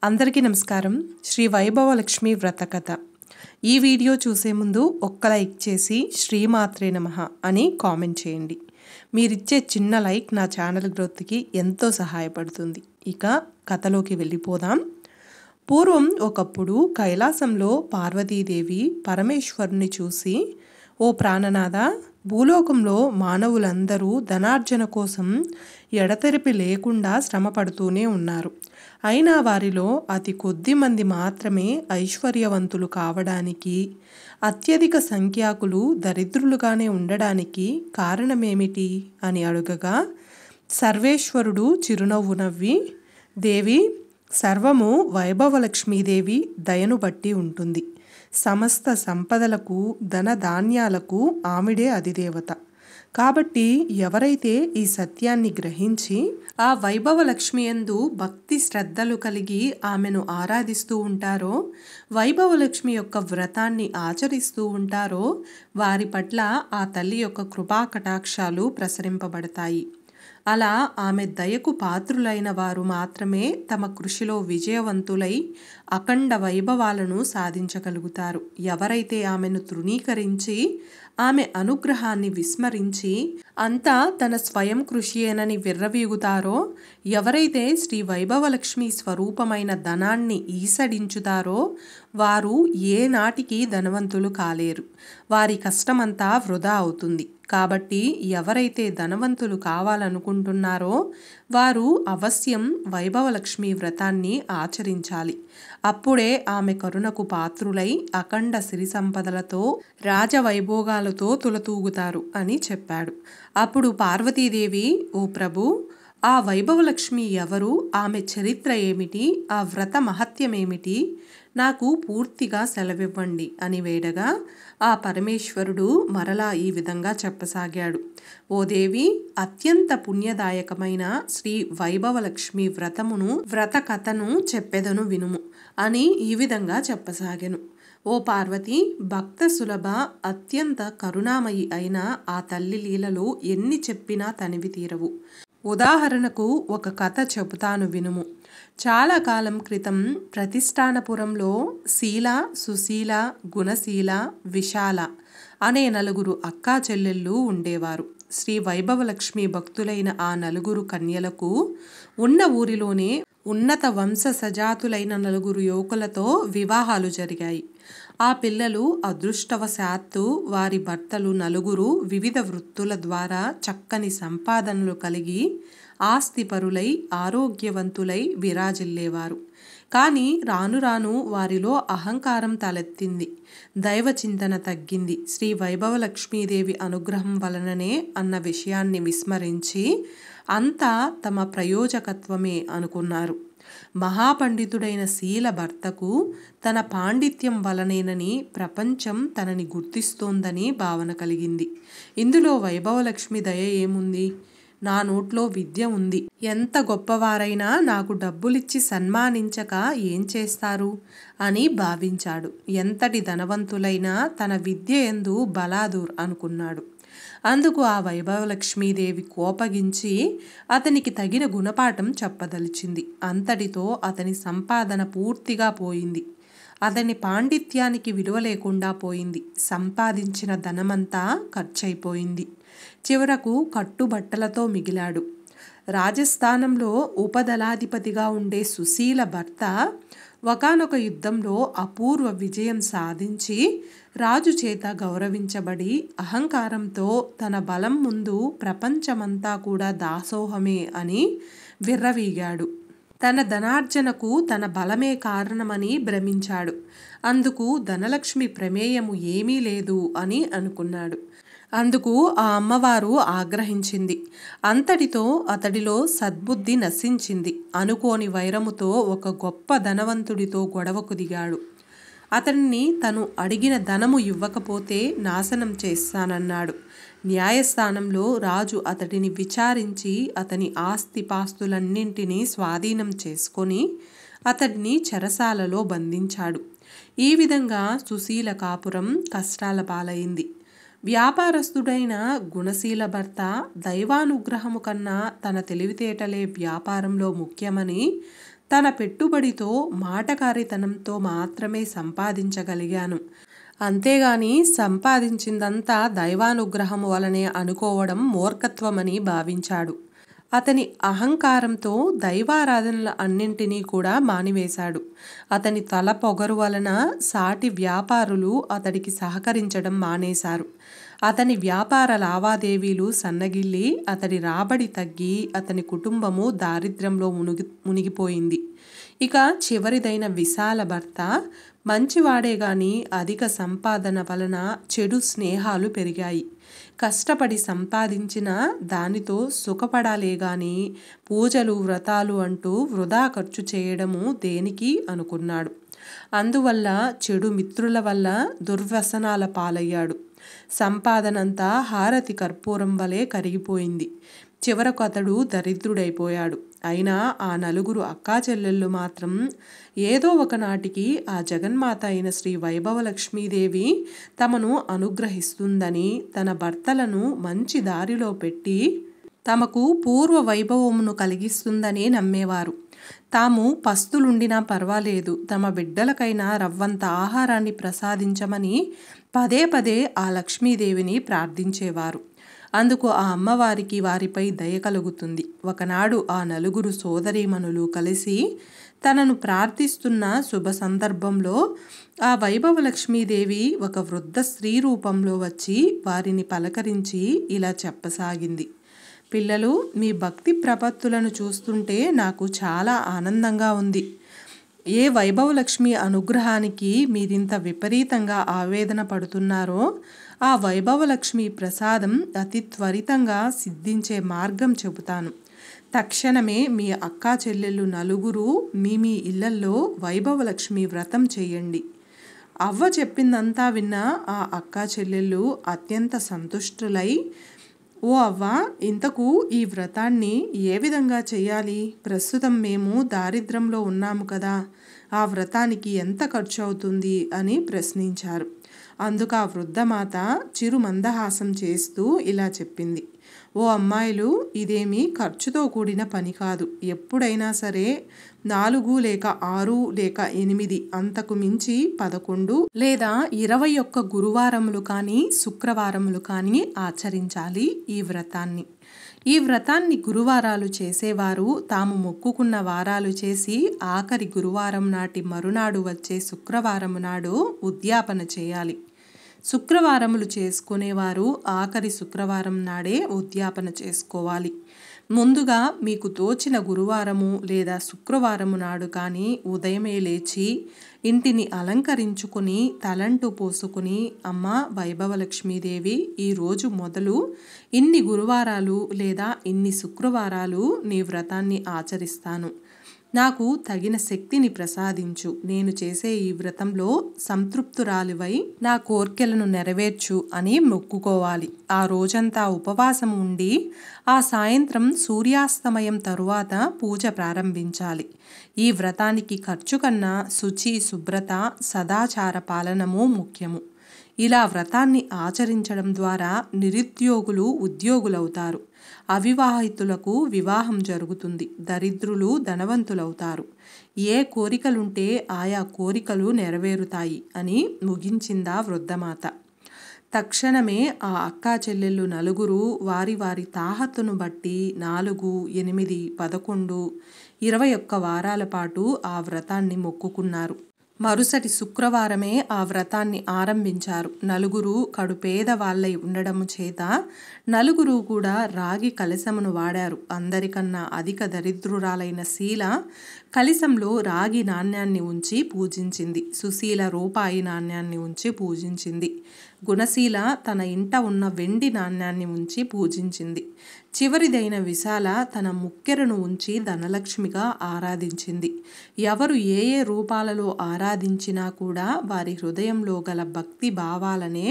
అందరికీ నమస్కారం. శ్రీ వైభవలక్ష్మి వ్రత కథ. ఈ వీడియో చూసే ముందు ఒక్క లైక్ చేసి శ్రీమాత్రే నమః అని కామెంట్ చేయండి. మీరిచ్చే చిన్న లైక్ నా ఛానల్ గ్రోత్కి ఎంతో సహాయపడుతుంది. ఇక కథలోకి వెళ్ళిపోదాం. పూర్వం ఒకప్పుడు కైలాసంలో పార్వతీదేవి పరమేశ్వరుని చూసి, ఓ ప్రాణనాథ, భూలోకంలో మానవులందరూ ధనార్జన కోసం ఎడతెరిపి లేకుండా శ్రమ పడుతూనే ఉన్నారు. అయినా వారిలో అతి కొద్ది మంది మాత్రమే ఐశ్వర్యవంతులు కావడానికి, అత్యధిక సంఖ్యాకులు దరిద్రులుగానే ఉండడానికి కారణమేమిటి అని అడుగగా, సర్వేశ్వరుడు చిరునవ్వు నవ్వి, దేవి, సర్వము వైభవలక్ష్మీదేవి దయను బట్టి ఉంటుంది. సమస్త సంపదలకు, ధనధాన్యాలకు ఆమెడే అధిదేవత. కాబట్టి ఎవరైతే ఈ సత్యాన్ని గ్రహించి ఆ వైభవలక్ష్మి యందు భక్తి శ్రద్ధలు కలిగి ఆమెను ఆరాధిస్తూ ఉంటారో, వైభవలక్ష్మి యొక్క వ్రతాన్ని ఆచరిస్తూ ఉంటారో, వారి పట్ల ఆ తల్లి యొక్క కృపా కటాక్షాలు ప్రసరింపబడతాయి. అలా ఆమె దయకు పాత్రులైన వారు మాత్రమే తమ కృషిలో విజయవంతులై అఖండ వైభవాలను సాధించగలుగుతారు. ఎవరైతే ఆమెను తృణీకరించి ఆమె అనుగ్రహాన్ని విస్మరించి అంతా తన స్వయం కృషియేనని విర్రవీగుతారో, ఎవరైతే శ్రీ వైభవలక్ష్మి స్వరూపమైన ధనాన్ని ఈసడించుతారో, వారు ఏ నాటికి ధనవంతులు కాలేరు. వారి కష్టమంతా వృధా అవుతుంది. కాబట్టి ఎవరైతే ధనవంతులు కావాలనుకుంటున్నారో వారు అవశ్యం వైభవలక్ష్మి వ్రతాన్ని ఆచరించాలి. అప్పుడే ఆమె కరుణకు పాత్రులై అఖండ సిరి సంపదలతో, రాజవైభోగాలతో తులతూగుతారు అని చెప్పాడు. అప్పుడు పార్వతీదేవి, ఓ ప్రభు, ఆ వైభవలక్ష్మి ఎవరు? ఆమె చరిత్ర ఏమిటి? ఆ వ్రత మహత్యమేమిటి? నాకు పూర్తిగా సెలవివ్వండి అని వేడగా, ఆ పరమేశ్వరుడు మరలా ఈ విధంగా చెప్పసాగాడు. ఓ దేవి, అత్యంత పుణ్యదాయకమైన శ్రీ వైభవలక్ష్మి వ్రత కథను చెప్పెదను వినుము అని ఈ విధంగా చెప్పసాగెను. ఓ పార్వతి, భక్త సులభ, అత్యంత కరుణామయి అయిన ఆ తల్లి లీలలు ఎన్ని చెప్పినా తనివి తీరవు. ఉదాహరణకు ఒక కథ చెబుతాను వినుము. చాలా కాలం క్రితం ప్రతిష్టానపురంలో శీల, సుశీల, గుణశీల, విశాల అనే నలుగురు అక్కా చెల్లెళ్ళు ఉండేవారు. శ్రీ వైభవలక్ష్మి భక్తులైన ఆ నలుగురు కన్యలకు ఉన్న ఊరిలోనే ఉన్నత వంశ సజాతులైన నలుగురు యువకులతో వివాహాలు జరిగాయి. ఆ పిల్లలు అదృష్టవశాత్తు వారి భర్తలు నలుగురు వివిధ వృత్తుల ద్వారా చక్కని సంపాదనలు కలిగి ఆస్తిపరులై ఆరోగ్యవంతులై విరాజిల్లేవారు. కానీ రాను రాను వారిలో అహంకారం తలెత్తింది. దైవచింతన తగ్గింది. శ్రీ వైభవలక్ష్మీదేవి అనుగ్రహం వలననే అన్న విషయాన్ని విస్మరించి అంతా తమ ప్రయోజకత్వమే అనుకున్నారు. మహాపండితుడైన శీల భర్తకు తన పాండిత్యం వలనేనని ప్రపంచం తనని గుర్తిస్తోందని భావన కలిగింది. ఇందులో వైభవలక్ష్మి దయ ఏముంది? నా నోట్లో విద్య ఉంది. ఎంత గొప్పవారైనా నాకు డబ్బులిచ్చి సన్మానించక ఏం చేస్తారు అని భావించాడు. ఎంతటి ధనవంతులైనా తన విద్య యందు బలాదూర్ అనుకున్నాడు. అందుకు ఆ వైభవలక్ష్మీదేవి కోపగించి అతనికి తగిన గుణపాఠం చెప్పదలిచింది. అంతటితో అతని సంపాదన పూర్తిగా పోయింది. అతని పాండిత్యానికి విలువ లేకుండా పోయింది. సంపాదించిన ధనమంతా ఖర్చయిపోయింది. చివరకు కట్టుబట్టలతో మిగిలాడు. రాజస్థానంలో ఉపదళాధిపతిగా ఉండే సుశీల భర్త ఒకానొక యుద్ధంలో అపూర్వ విజయం సాధించి రాజు చేత గౌరవించబడి అహంకారంతో తన బలం ముందు ప్రపంచమంతా కూడా దాసోహమే అని విర్రవీగాడు. తన ధనార్జనకు తన బలమే కారణమని భ్రమించాడు. అందుకు ధనలక్ష్మి ప్రమేయము ఏమీ లేదు అని అనుకున్నాడు. అందుకు ఆ అమ్మవారు ఆగ్రహించింది. అంతటితో అతడిలో సద్బుద్ధి నశించింది. అనుకోని వైరముతో ఒక గొప్ప ధనవంతుడితో గొడవకు దిగాడు. అతన్ని తను అడిగిన ధనము ఇవ్వకపోతే నాశనం చేస్తానన్నాడు. న్యాయస్థానంలో రాజు అతడిని విచారించి అతని ఆస్తిపాస్తులన్నింటినీ స్వాధీనం చేసుకొని అతడిని చెరసాలలో బంధించాడు. ఈ విధంగా సుశీల కాపురం కష్టాల పాలైంది. వ్యాపారస్తుడైన గుణశీల భర్త దైవానుగ్రహము కన్నా తన తెలివితేటలే వ్యాపారంలో ముఖ్యమని తన పెట్టుబడితో మాటకారితనంతో మాత్రమే సంపాదించగలిగాను. అంతేగాని సంపాదించిందంతా దైవానుగ్రహం వలనే అనుకోవడం మూర్ఖత్వమని భావించాడు. అతని అహంకారంతో దైవారాధనల అన్నింటినీ కూడా మానివేశాడు. అతని తల పొగరు వలన సాటి వ్యాపారులు అతడికి సహకరించడం మానేశారు. అతని వ్యాపార లావాదేవీలు సన్నగిల్లి అతడి రాబడి తగ్గి అతని కుటుంబము దారిద్ర్యంలో మునిగిపోయింది. ఇక చివరిదైన విశాల భర్త మంచివాడే గాని అధిక సంపాదన వలన చెడు స్నేహాలు పెరిగాయి. కష్టపడి సంపాదించిన దానితో సుఖపడాలే గాని పూజలు వ్రతాలు అంటూ వృధా ఖర్చు చేయడము దేనికి అనుకున్నాడు. అందువల్ల చెడు మిత్రుల వల్ల దుర్వ్యసనాల పాలయ్యాడు. సంపాదనంతా హారతి కర్పూరం వలె కరిగిపోయింది. చివరకు అతడు దరిద్రుడైపోయాడు. అయినా ఆ నలుగురు అక్కా చెల్లెళ్ళు మాత్రం ఏదో ఒకనాటికి ఆ జగన్మాత అయిన శ్రీ వైభవలక్ష్మీదేవి తమను అనుగ్రహిస్తుందని, తన భర్తలను మంచి దారిలో పెట్టి తమకు పూర్వ వైభవమును కలిగిస్తుందని నమ్మేవారు. తాము పస్తులుండినా పర్వాలేదు, తమ బిడ్డలకైనా రవ్వంత ఆహారాన్ని ప్రసాదించమని పదే పదే ఆ లక్ష్మీదేవిని ప్రార్థించేవారు. అందుకు ఆ అమ్మవారికి వారిపై దయ కలుగుతుంది. ఒకనాడు ఆ నలుగురు సోదరీమణులు కలిసి తనను ప్రార్థిస్తున్న శుభ సందర్భంలో ఆ వైభవలక్ష్మీదేవి ఒక వృద్ధ స్త్రీ రూపంలో వచ్చి వారిని పలకరించి ఇలా చెప్పసాగింది. పిల్లలు, మీ భక్తి ప్రపత్తులను చూస్తుంటే నాకు చాలా ఆనందంగా ఉంది. ఏ వైభవలక్ష్మి అనుగ్రహానికి మీరింత విపరీతంగా ఆవేదన పడుతున్నారో ఆ వైభవలక్ష్మి ప్రసాదం అతి త్వరితంగా సిద్ధించే మార్గం చెబుతాను. తక్షణమే మీ అక్కా చెల్లెళ్ళు నలుగురు మీ ఇళ్లల్లో వైభవలక్ష్మి వ్రతం చేయండి. అవ్వ చెప్పిందంతా విన్న ఆ అక్కా చెల్లెళ్ళు అత్యంత సంతుష్టులై, ఓ అవ్వ, ఇంతకు ఈ వ్రతాన్ని ఏ విధంగా చేయాలి? ప్రస్తుతం మేము దారిద్ర్యంలో ఉన్నాము కదా, ఆ వ్రతానికి ఎంత ఖర్చు అవుతుంది అని ప్రశ్నించారు. అందుకు ఆ వృద్ధమాత చిరు మందహాసం చేస్తూ ఇలా చెప్పింది. ఓ అమ్మాయిలు, ఇదేమీ ఖర్చుతో కూడిన పని కాదు. ఎప్పుడైనా సరే 4 లేక 6 లేక 8 అంతకు మించి 11 లేదా 21 గురువారములు కానీ శుక్రవారములు కానీ ఆచరించాలి ఈ వ్రతాన్ని. ఈ వ్రతాన్ని గురువారాలు చేసేవారు తాము మొక్కుకున్న వారాలు చేసి ఆఖరి గురువారం నాటి మరునాడు వచ్చే శుక్రవారం నాడు ఉద్యాపన చేయాలి. శుక్రవారములు చేసుకునేవారు ఆఖరి శుక్రవారం నాడే ఉద్యాపన చేసుకోవాలి. ముందుగా మీకు తోచిన గురువారము లేదా శుక్రవారము నాడు కానీ ఉదయమే లేచి ఇంటిని అలంకరించుకుని తలంటు పోసుకుని, అమ్మ వైభవలక్ష్మీదేవి, ఈరోజు మొదలు ఇన్ని గురువారాలు లేదా ఇన్ని శుక్రవారాలు నీ వ్రతాన్ని ఆచరిస్తాను. నాకు తగిన శక్తిని ప్రసాదించు. నేను చేసే ఈ వ్రతంలో సంతృప్తురాలివై నా కోర్కెలను నెరవేర్చు అని మొక్కుకోవాలి. ఆ రోజంతా ఉపవాసం ఉండి ఆ సాయంత్రం సూర్యాస్తమయం తరువాత పూజ ప్రారంభించాలి. ఈ వ్రతానికి ఖర్చు కన్నా శుచి, శుభ్రత, సదాచార పాలనము ముఖ్యము. ఇలా వ్రతాన్ని ఆచరించడం ద్వారా నిరుద్యోగులు ఉద్యోగులవుతారు, అవివాహితులకు వివాహం జరుగుతుంది, దరిద్రులు ధనవంతులవుతారు, ఏ కోరికలుంటే ఆయా కోరికలు నెరవేరుతాయి అని ముగించిందా వృద్ధమాత. తక్షణమే ఆ అక్కా చెల్లెళ్ళు నలుగురు వారి వారి తాహతును బట్టి 4, 8, 11, 21 వారాల పాటు ఆ వ్రతాన్ని మొక్కుకున్నారు. మరుసటి శుక్రవారమే ఆ వ్రతాన్ని ఆరంభించారు. నలుగురు కడుపేద వాళ్ళై ఉండడము చేత నలుగురు కూడా రాగి కలశమును వాడారు. అందరికన్నా అధిక దరిద్రురాలైన శీల కలశంలో రాగి నాణ్యాన్ని ఉంచి పూజించింది. సుశీల రూపాయి నాణ్యాన్ని ఉంచి పూజించింది. గుణశీల తన ఇంట ఉన్న వెండి నాణ్యాన్ని ఉంచి పూజించింది. చివరిదైన విశాల తన ముక్కెరను ఉంచి ధనలక్ష్మిగా ఆరాధించింది. ఎవరు ఏ ఏ రూపాలలో ఆరాధించినా కూడా వారి హృదయంలో గల భక్తి భావాలనే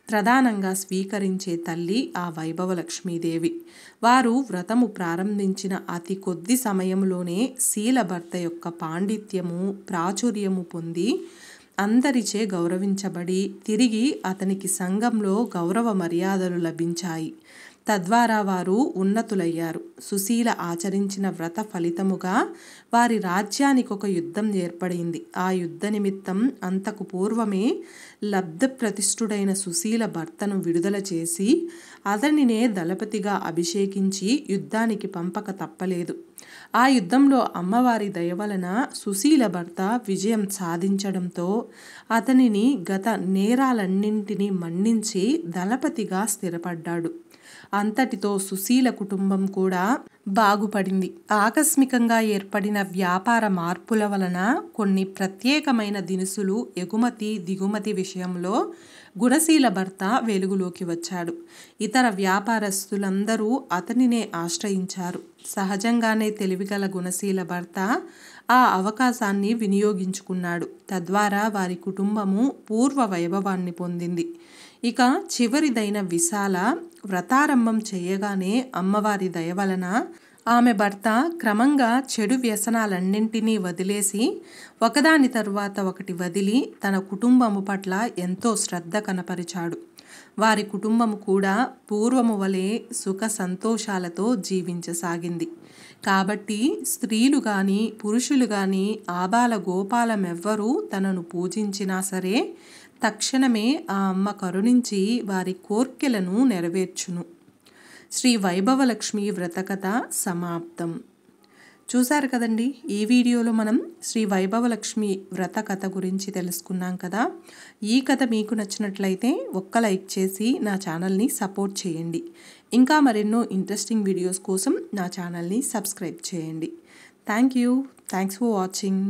ప్రధానంగా స్వీకరించే తల్లి ఆ వైభవలక్ష్మీదేవి. వారు వ్రతము ప్రారంభించిన అతి కొద్ది సమయంలోనే శీల భర్త యొక్క పాండిత్యము, ప్రాచుర్యము పొంది అందరిచే గౌరవించబడి తిరిగి అతనికి సంఘంలో గౌరవ మర్యాదలు లభించాయి. తద్వారా వారు ఉన్నతులయ్యారు. సుశీల ఆచరించిన వ్రత ఫలితముగా వారి రాజ్యానికి ఒక యుద్ధం ఏర్పడింది. ఆ యుద్ధ నిమిత్తం అంతకు పూర్వమే లబ్ధప్రతిష్ఠుడైన సుశీల భర్తను విడుదల చేసి అతనినే దళపతిగా అభిషేకించి యుద్ధానికి పంపక తప్పలేదు. ఆ యుద్ధంలో అమ్మవారి దయ వలన సుశీల భర్త విజయం సాధించడంతో అతనిని గత నేరాలన్నింటినీ మన్నించి దళపతిగా స్థిరపడ్డాడు. అంతటితో సుశీల కుటుంబం కూడా బాగుపడింది. ఆకస్మికంగా ఏర్పడిన వ్యాపార మార్పుల వలన కొన్ని ప్రత్యేకమైన దినుసులు ఎగుమతి దిగుమతి విషయంలో గుణశీల భర్త వెలుగులోకి వచ్చాడు. ఇతర వ్యాపారస్తులందరూ అతనినే ఆశ్రయించారు. సహజంగానే తెలివిగల గుణశీల భర్త ఆ అవకాశాన్ని వినియోగించుకున్నాడు. తద్వారా వారి కుటుంబము పూర్వ వైభవాన్ని పొందింది. ఇక చివరిదైన విశాల వ్రతారంభం చేయగానే అమ్మవారి దయ వలన ఆమె భర్త క్రమంగా చెడు వ్యసనాలన్నింటినీ వదిలేసి ఒకదాని తరువాత ఒకటి వదిలి తన కుటుంబము పట్ల ఎంతో శ్రద్ధ కనపరిచాడు. వారి కుటుంబము కూడా పూర్వము వలె సుఖ సంతోషాలతో జీవించసాగింది. కాబట్టి స్త్రీలు కానీ పురుషులు కానీ ఆబాల గోపాలమెవ్వరూ తనను పూజించినా సరే తక్షణమే ఆ అమ్మ కరుణించి వారి కోర్కెలను నెరవేర్చును. శ్రీ వైభవలక్ష్మి వ్రతకథ సమాప్తం. చూశారు కదండి, ఈ వీడియోలో మనం శ్రీ వైభవలక్ష్మి వ్రత కథ గురించి తెలుసుకున్నాం కదా. ఈ కథ మీకు నచ్చినట్లయితే ఒక్క లైక్ చేసి నా ఛానల్ని సపోర్ట్ చేయండి. ఇంకా మరెన్నో ఇంట్రెస్టింగ్ వీడియోస్ కోసం నా ఛానల్ని సబ్స్క్రైబ్ చేయండి. Thanks for watching.